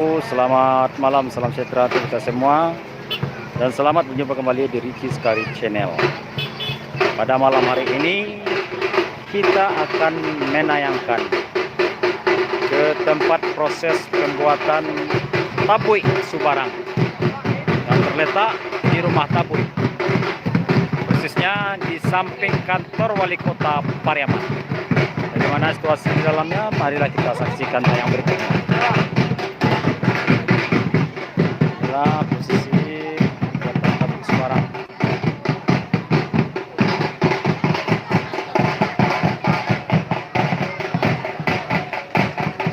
Selamat malam, salam sejahtera untuk kita semua, dan selamat berjumpa kembali di Ricky Sekari Channel. Pada malam hari ini kita akan menayangkan ke tempat proses pembuatan tabui Subarang yang terletak di rumah tabui, persisnya di samping kantor wali kota Pariaman. Bagaimana situasi di dalamnya? Marilah kita saksikan tayang berikutnya. Posisi pembuatan tabui Subarang.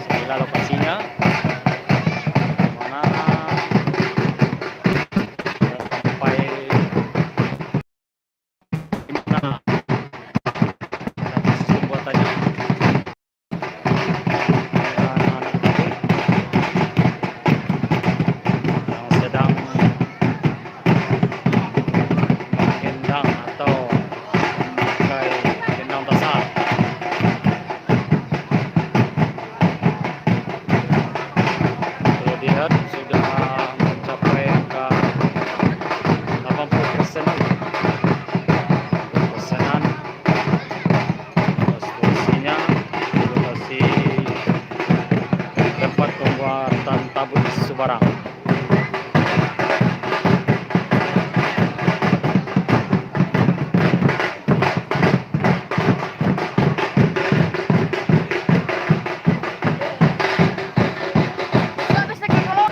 Inilah lokasinya, mana sampai di mana proses pembuatannya. Anak-anak tabui yang sedang menggendang atau memakai gendang dasar. Kalau dilihat sudah mencapai angka 80% persenan. Situasinya di lokasi tempat pembuatan tabui Subarang.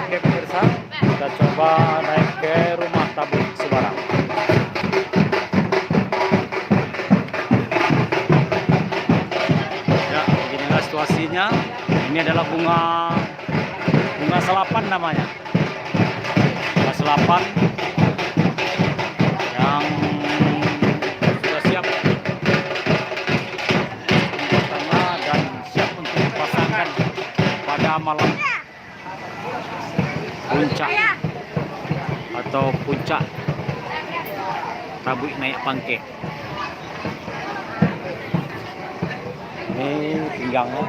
Oke pemirsa, kita coba naik ke rumah tabui Subarang. Ya, beginilah situasinya. Ini adalah bunga selapan namanya. Bunga selapan yang sudah siap pembuatannya dan siap untuk dipasangkan pada malam puncak atau puncak tabui naik pangke. Ini pinggangnya.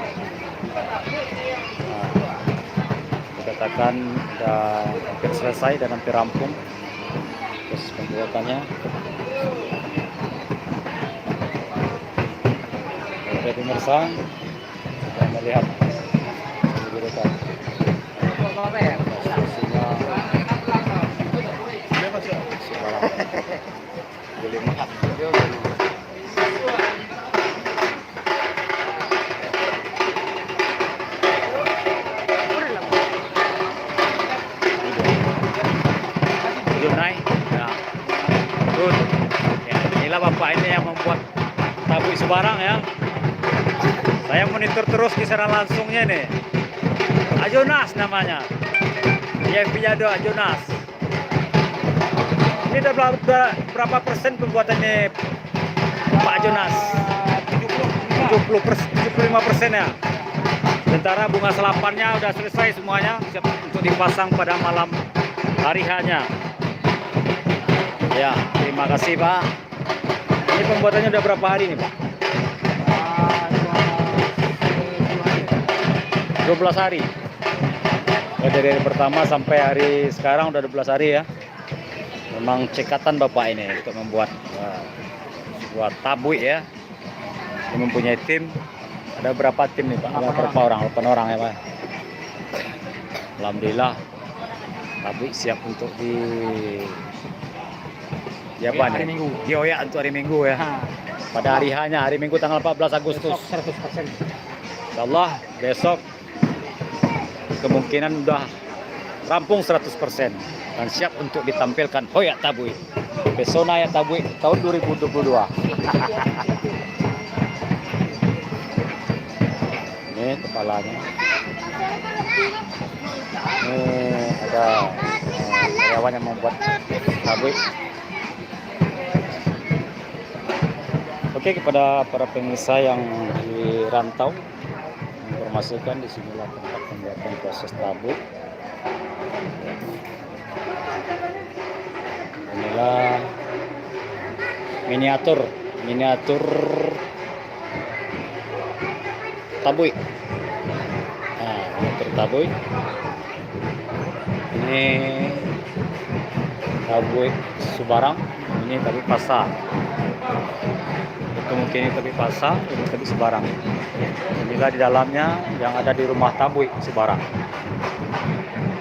Dikatakan sudah hampir selesai dan hampir rampung proses pembuatannya. Oke pemirsa, kita melihat lebih dekat. Situasinya boleh makan. Naik. Nah, good. Ya, inilah bapak ini yang membuat tabui Subarang ya. Saya monitor terus kisaran langsungnya nih. Ajonas namanya. Yang Pijado Ajonas. Ini udah berapa persen pembuatannya Pak Ajonas? 75% ya. Sementara bunga selapannya udah selesai semuanya, siap untuk dipasang pada malam hari H-nya. Ya, terima kasih Pak. Ini pembuatannya udah berapa hari nih Pak? 12 hari. Dari hari pertama sampai hari sekarang udah 12 hari ya. Memang cekatan Bapak ini untuk membuat sebuah tabui ya. Dia mempunyai tim. Ada berapa tim nih Pak? Ada berapa orang? 8 orang ya Pak. Alhamdulillah tabui siap untuk hari Minggu. Dioyak untuk hari Minggu ya. Pada hari H-nya, hari Minggu tanggal 14 Agustus. 100%. Insyaallah besok kemungkinan udah rampung 100% dan siap untuk ditampilkan Hoyak Tabui, Pesona ya Tabui tahun 2022. Ini kepalanya. Ini ada karyawan yang membuat tabui. Oke, kepada para pemirsa yang di rantau, informasikan di sinilah tempat pembuatan proses tabui. Inilah miniatur tabui. Nah, miniatur tabui Ini tabui Subarang, ini tabui Pasar. Itu mungkin ini tabui Pasar, ini tabui Subarang. Inilah di dalamnya yang ada di rumah tabui Subarang.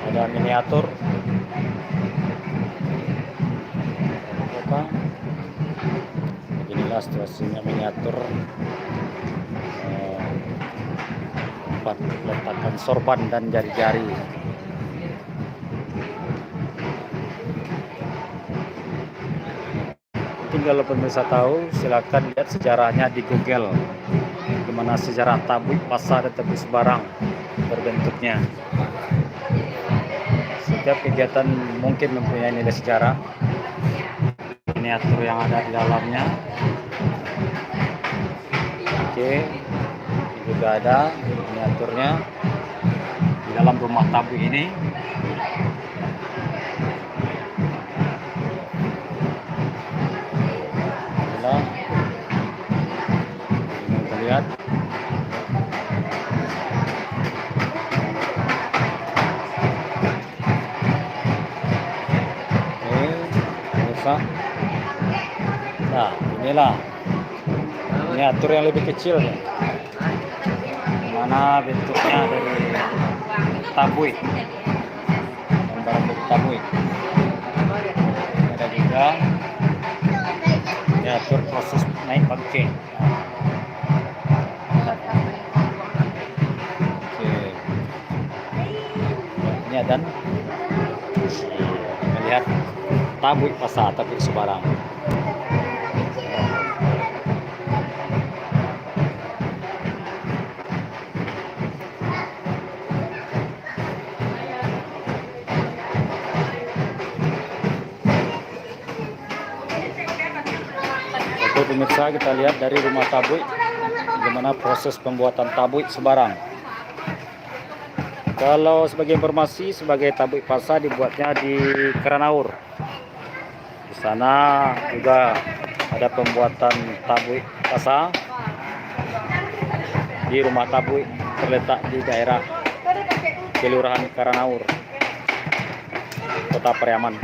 Ada miniatur. Inilah situasinya miniatur tempat letakkan sorban dan jari-jari. Kalau pemirsa tahu, silakan lihat sejarahnya di Google, gimana sejarah tabui Pasar dan tabui Subarang berbentuknya. Setiap kegiatan mungkin mempunyai nilai sejarah. Miniatur yang ada di dalamnya. Oke, juga ada miniaturnya di dalam rumah tabui ini. Inilah, ini kita lihat. Oke, bisa. Nah, inilah miniatur yang lebih kecil nih. Mana bentuknya dari tabui, gambaran dari tabui. Ada juga miniatur proses naik bangkai. Oke, ini dan melihat tabui Pasar, tabui Subarang. Oke pemirsa, kita lihat dari rumah tabui bagaimana proses pembuatan tabui Subarang. Kalau sebagai informasi, sebagai tabui Pasar dibuatnya di Karanaur. Di sana juga ada pembuatan tabui Pasar di rumah tabui terletak di daerah Kelurahan Karanaur, Kota Pariaman.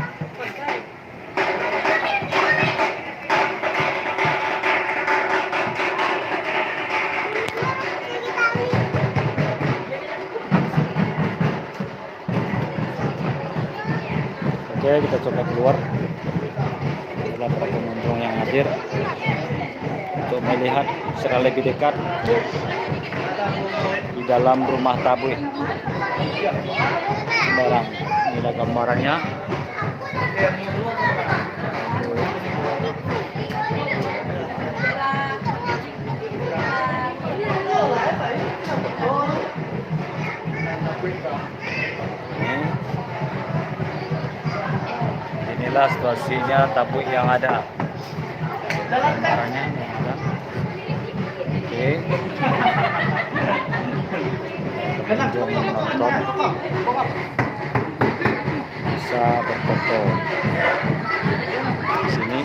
Oke, kita coba keluar. Ada para pengunjung yang hadir untuk melihat secara lebih dekat di dalam rumah tabui Subarang. Inilah gambarannya. Inilah situasinya tabui yang ada. Gambarannya yang ada. Oke. Pengunjung menonton bisa berfoto di sini.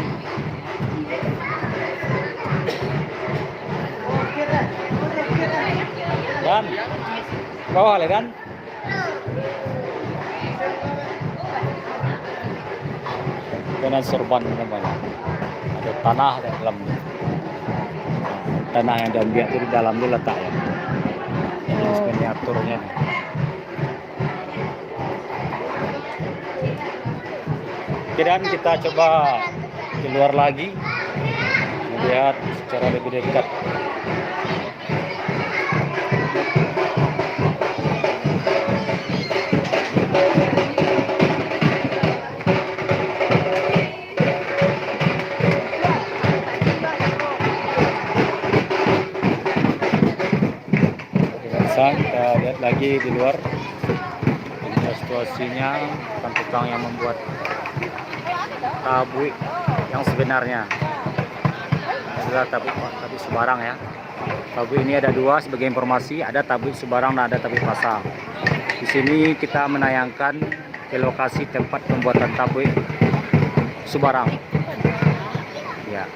Dan bawah le dan. Dengan sorban namanya. Ada tanah di dalamnya. Tanah yang diambil itu di dalam itu letak ya. Ini miniaturnya. Dan kita coba keluar lagi melihat secara lebih dekat. Kita lihat lagi di luar. Ini situasinya tukang-tukang yang membuat tabui yang sebenarnya. Ini adalah tabui Subarang ya. Tabui ini ada dua sebagai informasi, ada tabui Subarang dan ada tabui Pasar. Di sini kita menayangkan ke lokasi tempat pembuatan tabui Subarang. Ya.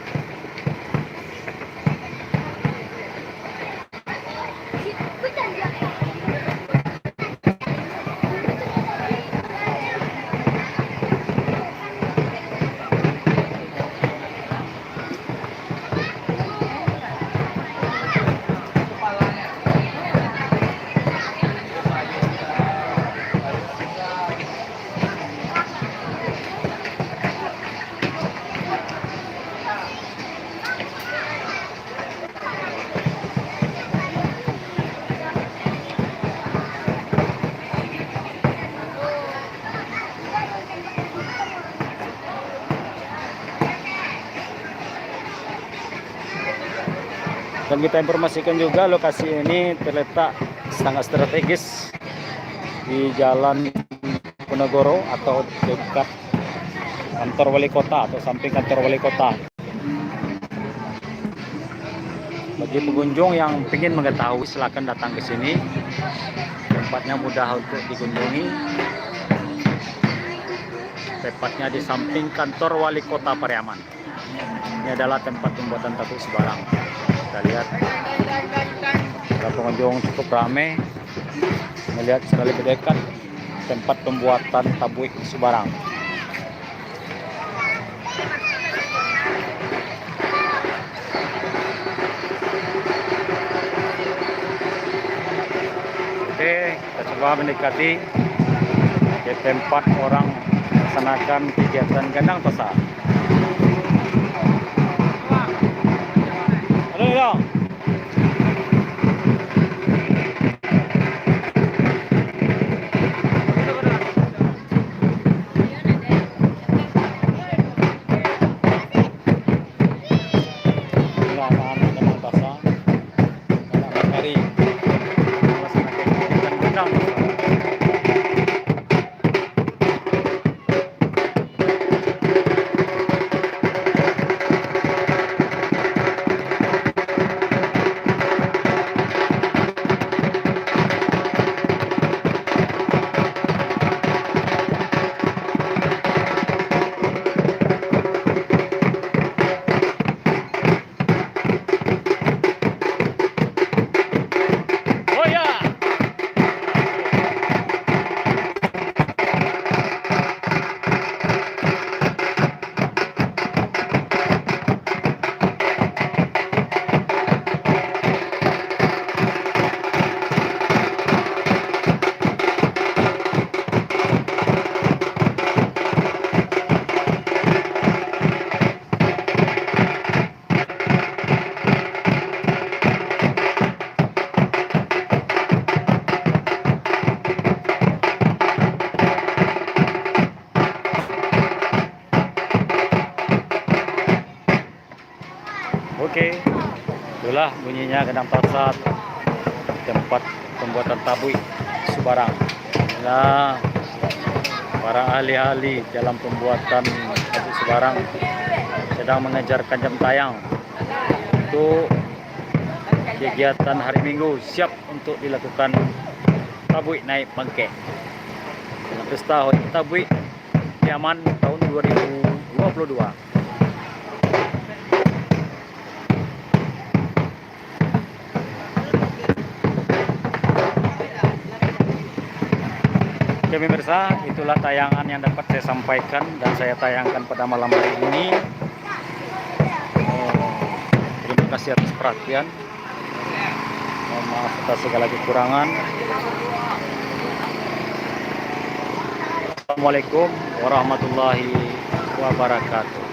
Dan kita informasikan juga lokasi ini terletak sangat strategis di Jalan Ponorogo atau dekat kantor wali kota atau samping kantor wali kota. Bagi pengunjung yang ingin mengetahui, silakan datang ke sini. Tempatnya mudah untuk dikunjungi. Tepatnya di samping kantor wali kota Pariaman. Ini adalah tempat pembuatan tabu Sebarang. Kita lihat para pengunjung cukup ramai melihat secara lebih dekat tempat pembuatan tabuik Sebarang. Oke, kita coba mendekati ke tempat orang melaksanakan kegiatan Gendang Tosa. Halo dong. Oke, itulah bunyinya Gendang Tosa, tempat pembuatan tabuik Sebarang. Nah, para ahli-ahli dalam pembuatan tabuik Sebarang sedang mengejarkan jam tayang untuk kegiatan hari Minggu, siap untuk dilakukan tabuik naik bangke. Pesta tabuik Pariaman tahun 2022. Oke pemirsa, itulah tayangan yang dapat saya sampaikan dan saya tayangkan pada malam hari ini. Terima kasih atas perhatian. Mohon maaf atas segala kekurangan. Assalamualaikum warahmatullahi wabarakatuh.